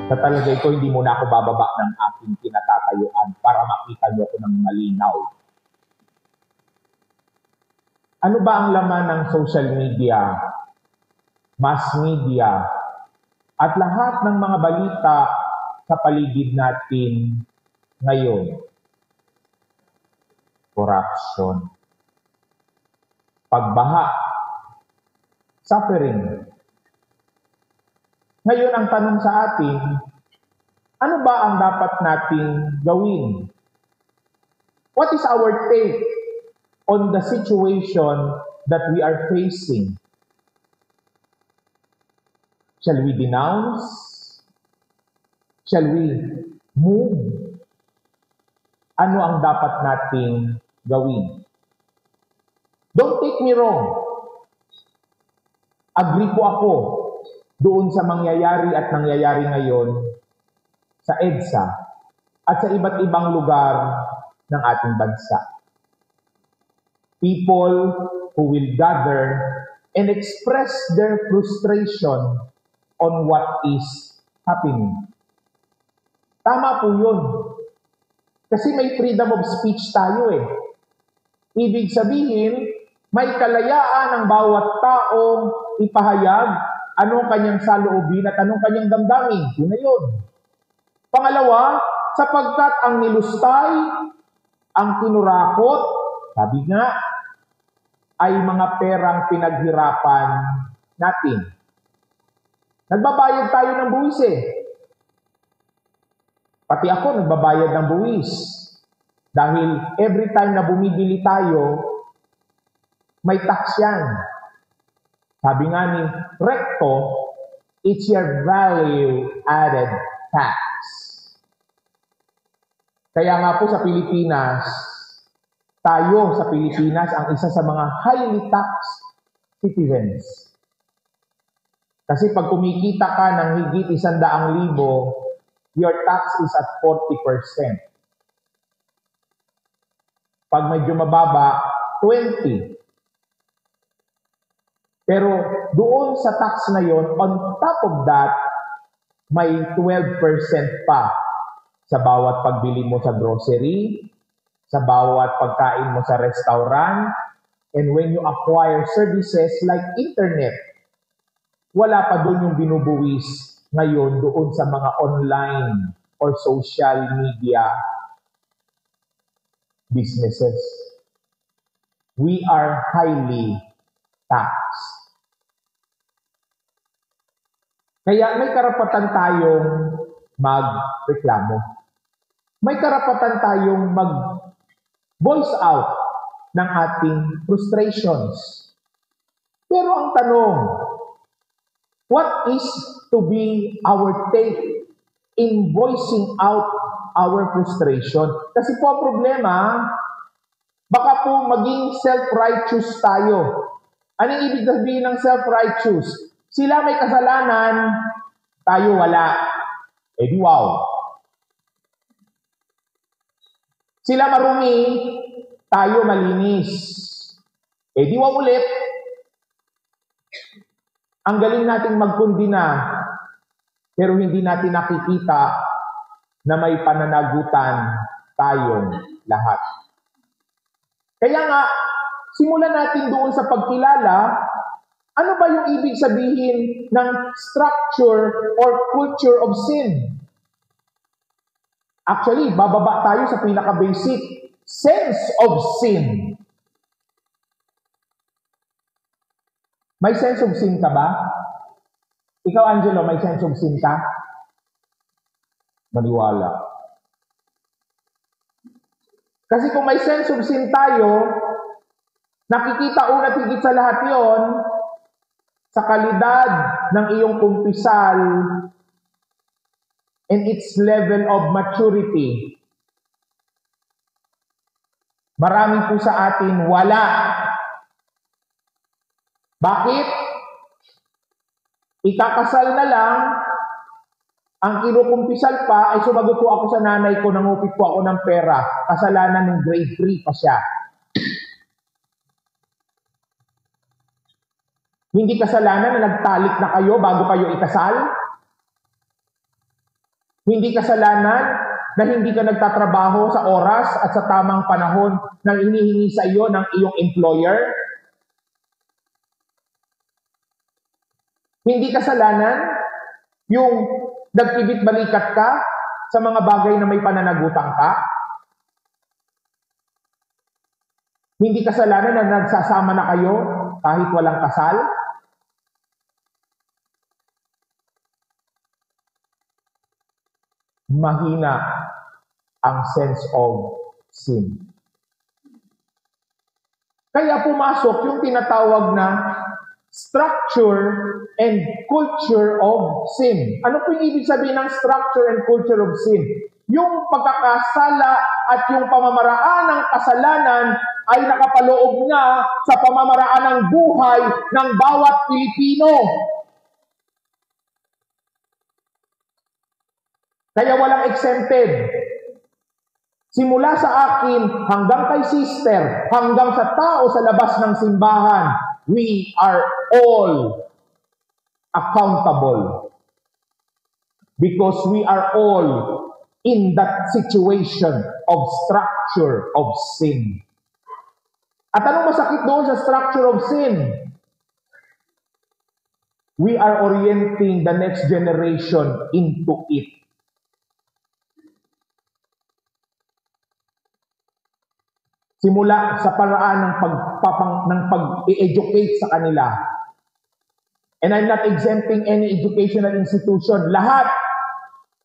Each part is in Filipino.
Sa talaga ito, hindi muna ako bababa ng aking kinatatayuan para makita niyo ako ng malinaw. Ano ba ang laman ng social media, mass media, at lahat ng mga balita sa paligid natin ngayon? Corruption, pagbaha, suffering. Ngayon ang tanong sa atin, ano ba ang dapat nating gawin? What is our take on the situation that we are facing? Shall we denounce? Shall we move? Ano ang dapat nating gawin? Don't take me wrong. Agree po ako doon sa mangyayari at nangyayari ngayon sa EDSA at sa iba't ibang lugar ng ating bansa. People who will gather and express their frustration on what is happening. Tama po yun. Kasi may freedom of speech tayo eh. Ibig sabihin, may kalayaan ng bawat taong ipahayag anong kanyang saloobin at anong kanyang damdamin. Yun na yun. Pangalawa, sapagkat ang nilustay, ang kinurakot, sabi nga, ay mga perang pinaghirapan natin. Nagbabayad tayo ng buwis eh. Pati ako nagbabayad ng buwis. Dahil every time na bumibili tayo, may tax yan. Sabi nga ni Recto, it's your value-added tax. Kaya nga po sa Pilipinas, tayo sa Pilipinas ang isa sa mga highly taxed citizens. Kasi pag kumikita ka ng higit 100,000, your tax is at 40%. Pag medyo mababa, 20%. Pero doon sa tax na yon, on top of that, may 12% pa sa bawat pagbili mo sa grocery, sa bawat pagkain mo sa restaurant, and when you acquire services like internet, wala pa doon yung binubuwis ngayon doon sa mga online or social media businesses. We are highly taxed. Kaya may karapatan tayong magreklamo. May karapatan tayong mag-voice out ng ating frustrations. Pero ang tanong, what is to be our take in voicing out our frustration? Kasi po ang problema, baka po maging self-righteous tayo. Anong ibig sabihin ng self-righteous? Sila may kasalanan, tayo wala. Eh di wow. Sila marumi, tayo malinis. Eh di wow ulit. Ang galing nating magkundina, pero hindi natin nakikita na may pananagutan tayong lahat. Kaya nga, simulan natin doon sa pagkilala, ano ba yung ibig sabihin ng structure or culture of sin? Actually, bababa tayo sa pinaka-basic sense of sin. May sense of sin ka ba? Ikaw, Angelo, may sense of sin ka? Maniwala. Kasi kung may sense of sin tayo, nakikita una't higit sa lahat yon sa kalidad ng iyong kumpisal and its level of maturity. Marami po sa atin wala. Bakit? Ikakasal na lang, ang kinukumpisal pa ay sumagot po ako sa nanay ko, nangupit po ako ng pera. Kasalanan ng grade 3 pa siya. Hindi kasalanan na nagtalik na kayo bago kayo ikasal? Hindi kasalanan na hindi ka nagtatrabaho sa oras at sa tamang panahon na hinihingi sa iyo ng iyong employer. Hindi kasalanan yung nagkibit-balikat ka sa mga bagay na may pananagutan ka. Hindi kasalanan na nagsasama na kayo kahit walang kasal. Mahina ang sense of sin. Kaya pumasok yung tinatawag na structure and culture of sin. Ano po yung ibig sabihin ng structure and culture of sin? Yung pagkakasala at yung pamamaraan ng kasalanan ay nakapaloob na sa pamamaraan ng buhay ng bawat Pilipino. Kaya walang exempted. Simula sa akin, hanggang kay sister, hanggang sa tao sa labas ng simbahan, we are all accountable. Because we are all in that situation of structure of sin. At anong masakit doon sa structure of sin? We are orienting the next generation into it. Simula sa paraan ng pag-educate sa kanila. And I'm not exempting any educational institution. Lahat,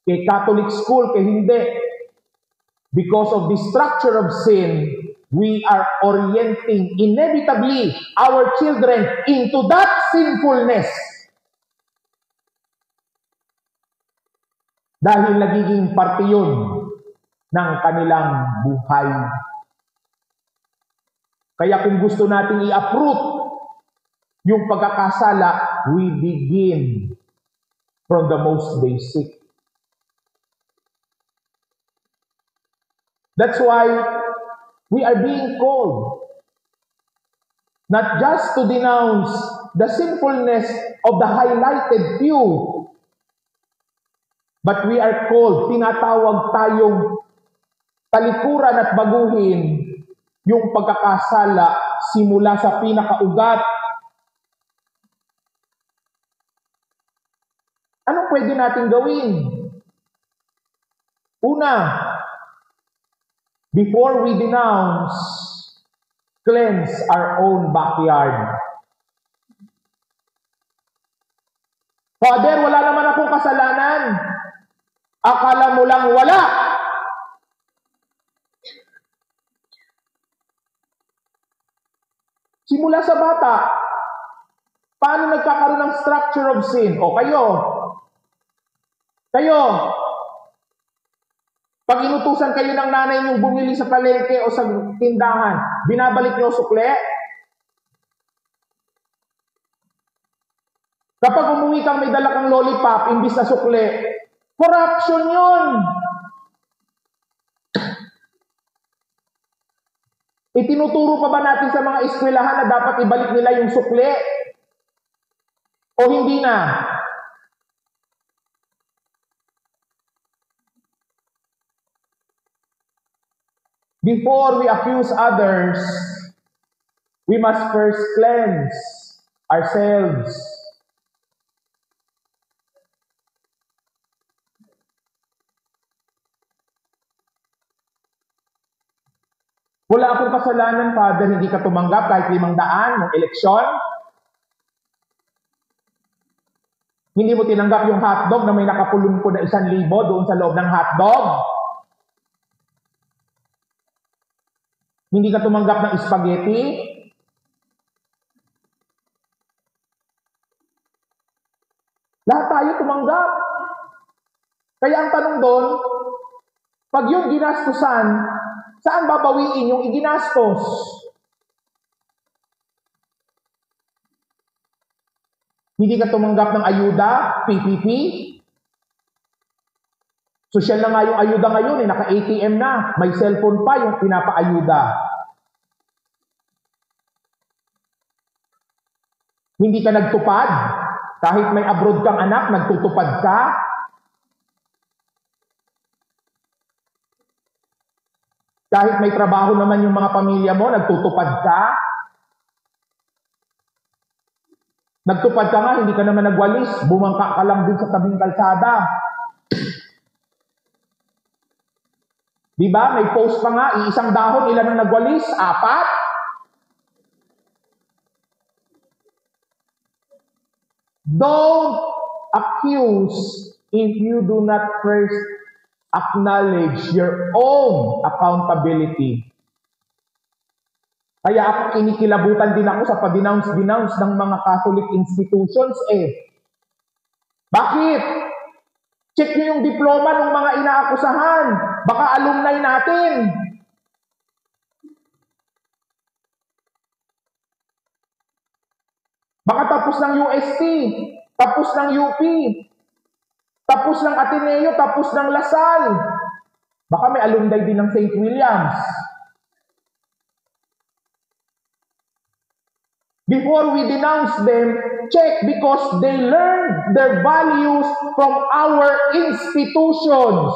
kay Catholic school, kay hindi. Because of the structure of sin, we are orienting inevitably our children into that sinfulness. Dahil nagiging parte yun ng kanilang buhay. Kaya kung gusto natin i-uproot yung pagkakasala, we begin from the most basic. That's why we are being called not just to denounce the sinfulness of the highlighted few, but we are called, tinatawag tayong talikuran at baguhin yung pagkakasala simula sa pinakaugat. Anong pwede natin gawin? Una, before we denounce, cleanse our own backyard. Father, wala naman akong kasalanan. Akala mo lang wala. Simula sa bata, paano nagkakaroon ng structure of sin? O kayo, pag inutusan kayo ng nanay niyong bumili sa palengke o sa tindahan, binabalik niyo sukle? Kapag umuwi kang may dala kang lollipop, imbis na sukle, corruption yun! Itinuturo pa ba natin sa mga eskwelahan na dapat ibalik nila yung sukle? O hindi na? Before we accuse others, we must first cleanse ourselves. Wala akong kasalanan, Father, hindi ka tumanggap kahit 500 ng eleksyon. Hindi mo tinanggap yung hotdog na may nakapulong ko na 1,000 doon sa loob ng hotdog. Hindi ka tumanggap ng spaghetti. Lahat tayo tumanggap. Kaya ang tanong doon, pag yung ginastusan, saan babawiin yung iginastos? Hindi ka tumanggap ng ayuda, PPP. Social na nga yung ayuda ngayon, naka-ATM na. May cellphone pa yung pinapa-ayuda. Hindi ka nagtupad. Kahit may abroad kang anak, nagtutupad ka. Kahit may trabaho naman yung mga pamilya mo, nagtutupad ka. Nagtupad ka nga, hindi ka naman nagwalis. Bumangka ka lang dun sa tabing kalsada. Di ba? May post pa nga, iisang dahon, ilan ang nagwalis? 4? Don't accuse if you do not first acknowledge your own accountability. Kaya ako kinikilabutan din ako sa pa-denounce ng mga Catholic institutions Bakit? Check nyo yung diploma ng mga inaakusahan. Baka alumni natin. Baka tapos ng UST, tapos ng UP, tapos ng Ateneo, tapos ng Lasal. Baka may alumni din ng St. Williams. Before we denounce them, check because they learned their values from our institutions.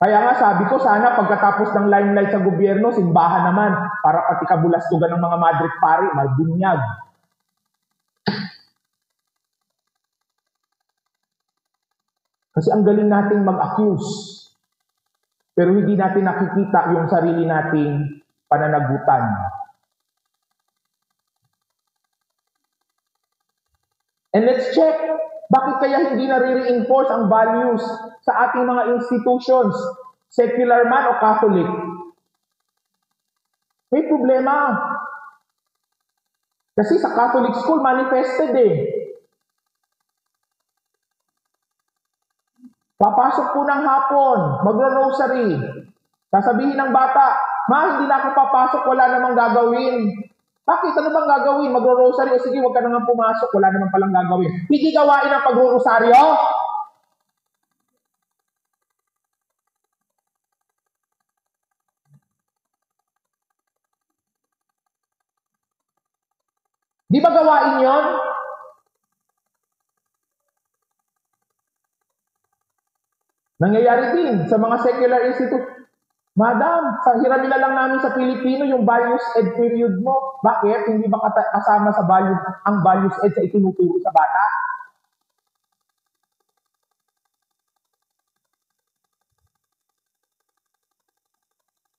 Kaya nga sabi ko, sana pagkatapos ng limelight sa gobyerno, simbahan naman, para pati kabulastugan ng mga Madrid pari, malbunyag. Kasi ang galing nating mag-accuse. Pero hindi natin nakikita yung sarili nating pananagutan. And let's check, bakit kaya hindi na-reinforce ang values sa ating mga institutions, secular man o Catholic? May problema. Kasi sa Catholic school, manifested Papasok po ng hapon, magro-rosary. Sasabihin ng bata, "Ma, hindi na ako papasok, wala namang gagawin." Bakit? Ano bang gagawin? Magro-rosary? O sige, huwag ka naman pumasok, wala naman palang gagawin. Hindi gawain ang pagro-rosaryo? Di ba gawain yon? Nangyayari din sa mga secular institute. Madam, sa hiramila lang namin sa Pilipino yung values ed period mo. Bakit? Hindi ba kasama sa ang values ed sa itinuturo sa bata?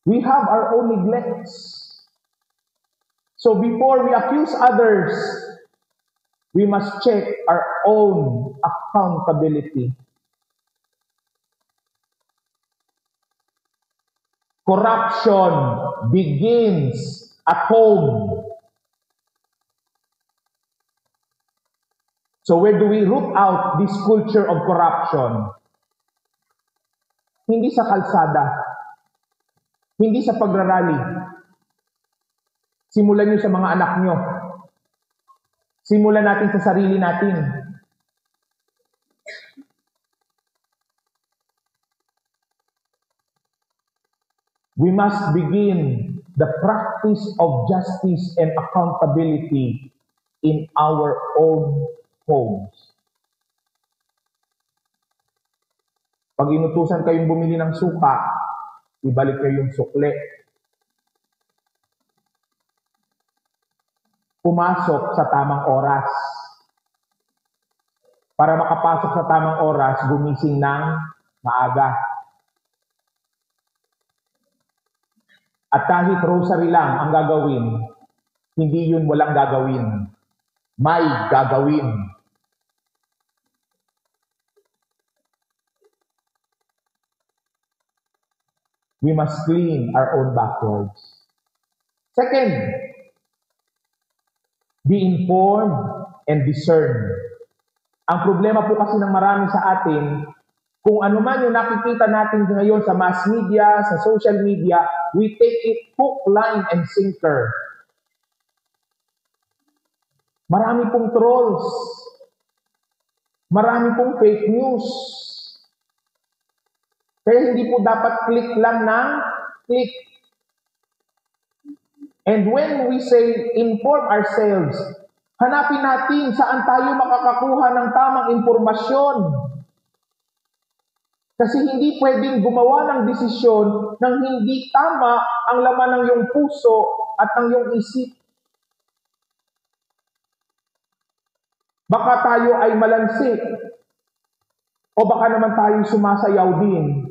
We have our own neglects. So before we accuse others, we must check our own accountability. Corruption begins at home. So where do we root out this culture of corruption? Hindi sa kalsada. Hindi sa pagrarally. Simulan nyo sa mga anak nyo. Simulan natin sa sarili natin. We must begin the practice of justice and accountability in our own homes. Pag inutusan kayong bumili ng suka, ibalik kayo yung sukle. Pumasok sa tamang oras. Para makapasok sa tamang oras, gumising ng maaga. At kahit rosary lang ang gagawin, hindi yun walang gagawin. May gagawin. We must clean our own backwards. Second, be informed and discern. Ang problema po kasi ng marami sa atin, kung ano man yung nakikita natin ngayon sa mass media, sa social media, we take it hook, line, and sinker. Marami pong trolls. Marami pong fake news. Kaya hindi po dapat click lang ng click. And when we say inform ourselves, hanapin natin saan tayo makakakuha ng tamang impormasyon. Kasi hindi pwedeng gumawa ng desisyon nang hindi tama ang laman ng iyong puso at ng iyong isip. Baka tayo ay malansik o baka naman tayo sumasayaw din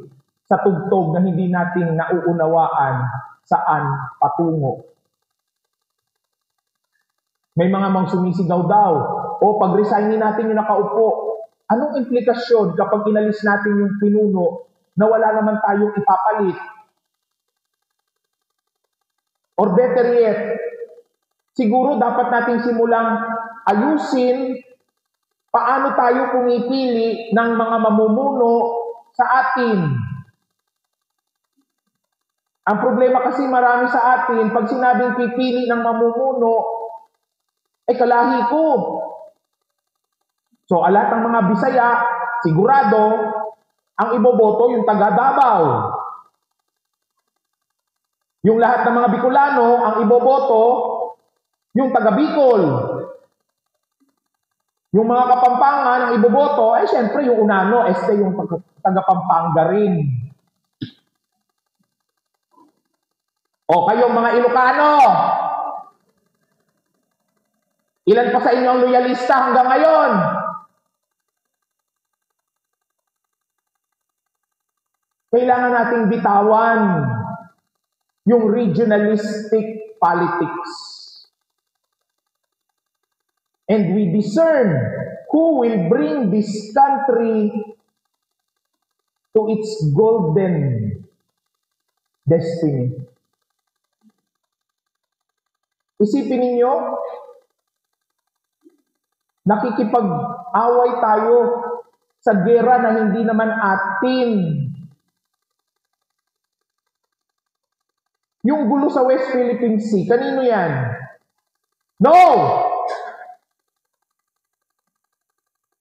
sa tugtog na hindi natin nauunawaan saan patungo. May mga sumisigaw daw, o pag-resignin natin yung nakaupo. Anong implikasyon kapag inalis natin yung pinuno na wala naman tayong ipapalit? Or better yet, siguro dapat nating simulang ayusin paano tayo pumipili ng mga mamumuno sa atin. Ang problema kasi marami sa atin, pag sinabing pipili ng mamumuno, kalahi ko. So, lahat ng mga Bisaya, sigurado, ang iboboto yung taga Davao. Yung lahat ng mga Bicolano, ang iboboto yung taga Bicol. Yung mga Kapampangan, ang iboboto, syempre yung Unano, yung taga Pampanga rin. O kayong mga Ilocano, ilan pa sa inyo ang loyalista hanggang ngayon? Kailangan nating bitawan yung regionalistic politics. And we discern who will bring this country to its golden destiny. Isipin ninyo, nakikipag-away tayo sa gera na hindi naman atin. Yung gulo sa West Philippine Sea, kanino yan? No!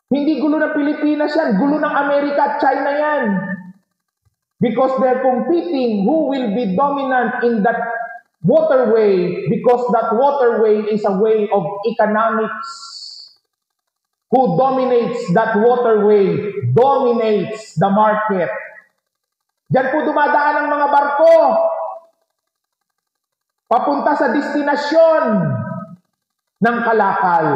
Hindi gulo ng Pilipinas yan, gulo ng Amerika at China yan. Because they're competing who will be dominant in that waterway, because that waterway is a way of economics. Who dominates that waterway dominates the market. Diyan po dumadaan ang mga barko papunta sa destinasyon ng kalakal.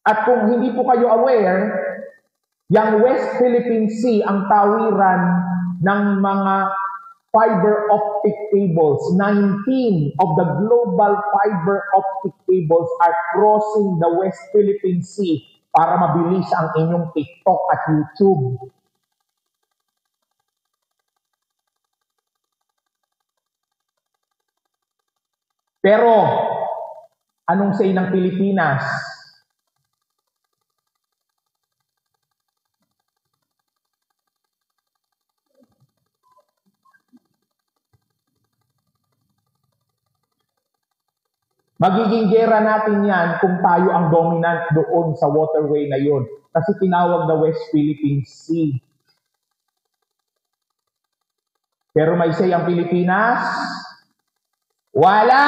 At kung hindi po kayo aware, yung West Philippine Sea ang tawiran ng mga fiber optic cables. 19 of the global fiber optic cables are crossing the West Philippine Sea para mabilis ang inyong TikTok at YouTube. Pero, anong say ng Pilipinas? Magiging gera natin yan kung tayo ang dominant doon sa waterway na yun. Kasi tinawag na West Philippine Sea. Pero may say ang Pilipinas? Wala!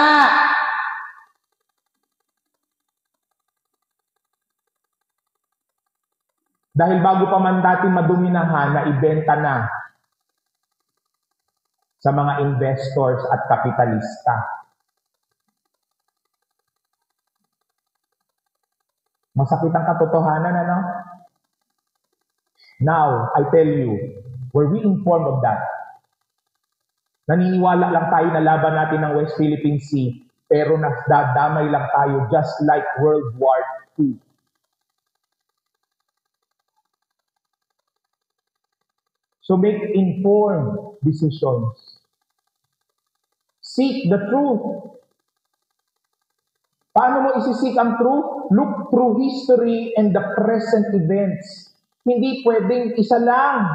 Dahil bago pa man natin madominahan na ibenta na sa mga investors at kapitalista. Masakit ang katotohanan, ano? Now, I tell you, were we informed of that? Naniniwala lang tayo na laban natin ng West Philippine Sea, pero nadadamay lang tayo just like World War II. So make informed decisions. Seek the truth. Paano mo isisik ang truth? Look through history and the present events. Hindi pwedeng isa lang.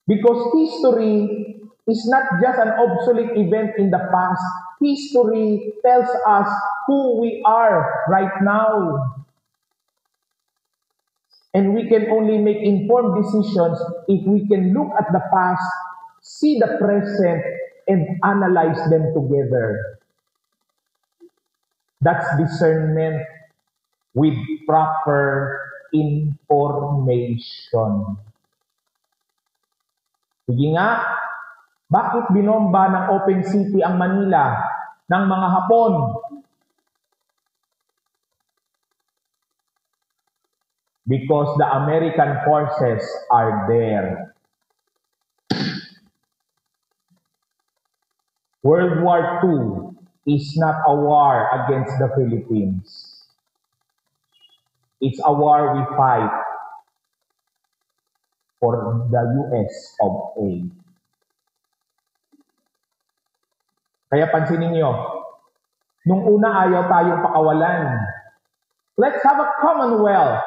Because history is not just an obsolete event in the past. History tells us who we are right now. And we can only make informed decisions if we can look at the past, see the present, and analyze them together. That's discernment with proper information. Sige nga, bakit binomba ng Open City ang Manila ng mga Hapon? Because the American forces are there. World War II is not a war against the Philippines. It's a war we fight for the US of A. Kaya pansinin niyo, nung una ayaw tayong pakawalan. Let's have a commonwealth.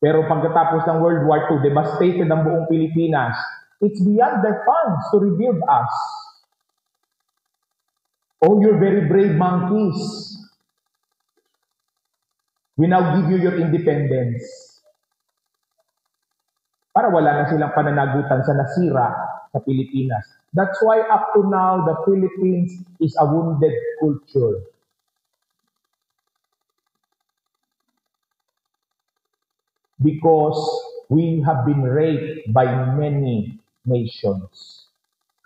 Pero pagkatapos ng World War II, devastated ang buong Pilipinas. It's beyond their funds to rebuild us. Oh, you're very brave monkeys. We now give you your independence. Para wala na silang pananagutan sa nasira sa Pilipinas. That's why up to now, the Philippines is a wounded culture. Because we have been raped by many nations.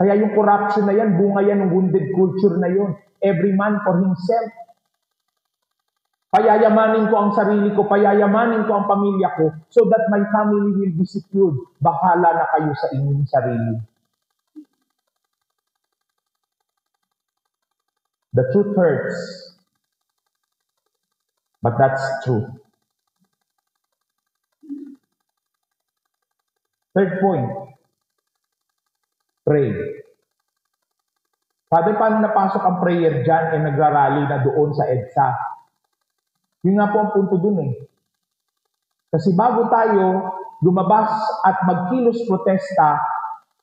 Kaya yung corruption na yan, bunga yan ng wounded culture na yun. Every man for himself. Payayamanin ko ang sarili ko, payayamanin ko ang pamilya ko, so that my family will be secured. Bahala na kayo sa inyong sarili. The truth hurts. But that's true. Third point, pray. Father, paano napasok ang prayer dyan e nagrarally na doon sa EDSA? Yun nga po ang punto dun eh. Kasi bago tayo lumabas at magkilos protesta,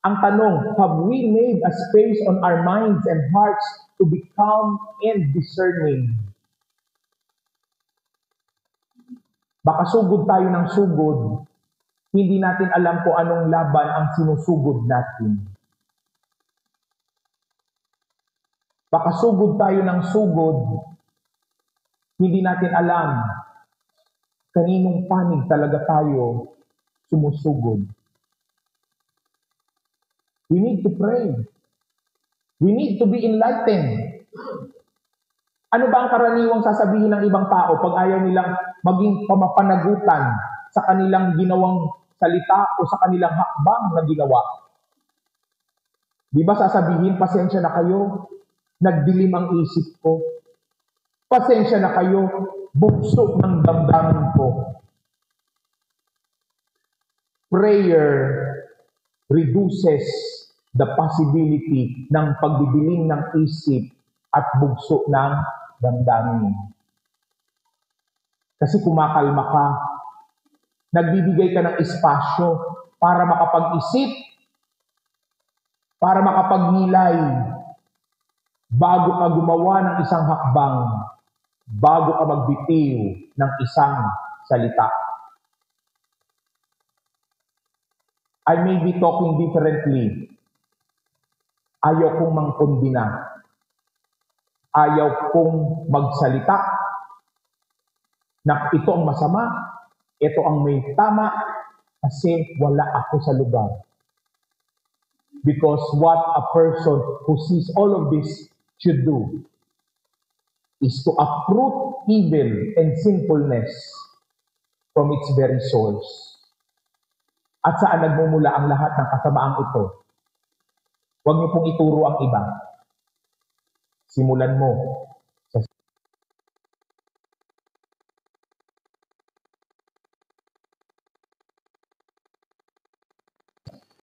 ang tanong, have we made a space on our minds and hearts to be calm and discerning? Baka sugod tayo ng sugod, hindi natin alam kung anong laban ang sinusugod natin. Baka sugod tayo ng sugod, hindi natin alam kaninong panig talaga tayo sumusugod. We need to pray. We need to be enlightened. Ano ba ang karaniwang sasabihin ng ibang tao pag ayaw nilang maging pamapanagutan sa kanilang ginawang salita o sa kanilang hakbang na ginawa? Di ba sasabihin, pasensya na kayo, nagdilim ang isip ko. Pasensya na kayo, bugso ng damdamin ko. Prayer reduces the possibility ng pagbibiling ng isip at bugso ng damdamin. Kasi kumakalma ka, nagbibigay ka ng espasyo para makapag-isip, para makapagnilay, bago ka gumawa ng isang hakbang, bago ka magbitiw ng isang salita. I may be talking differently. Ayaw kong mangkondina. Ayaw kong magsalita na ito ang masama, ito ang may tama, kasi wala ako sa lugar. Because what a person who sees all of this should do is to uproot evil and sinfulness from its very source. At saan nagmumula ang lahat ng kasamaang ito? Huwag niyo pong ituro ang iba. Simulan mo